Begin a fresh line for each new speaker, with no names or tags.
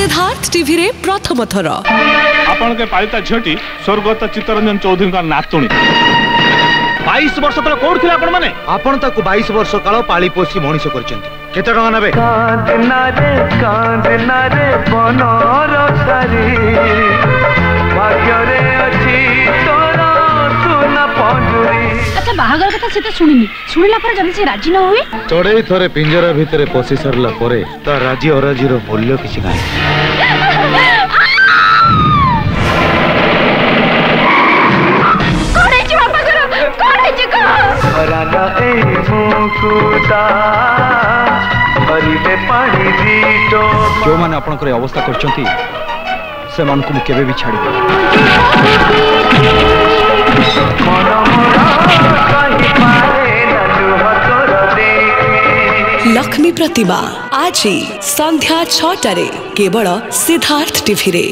Siddharth TV रे प्रथम थर
आपण के पालिता झटी स्वर्गत चित्तरंजन चौधरी का नातुणी 22 वर्ष तक कोड थिला आपण माने
आपण ताको 22 वर्ष काल पाली पोसी मनीष करचंती केते टका नेबे
कांदना रे बनर सारी भाग्य रे अछि तोरा सुना पंजुरी।
अच्छा बाहागर कथा से शुणिनी शुणिला पर जल्दी से राजी न हुए
चढ़ई थरे पिंजरा भितरे पशि सरला परे ता राजी अराजीर मूल्य किसी नाही। जो माने आपनकर अवस्था करचंती से मन को केबे भी छाड़ी
लक्ष्मी प्रतिमा आज ही संध्या 6 केवल सिद्धार्थ टीवी रे।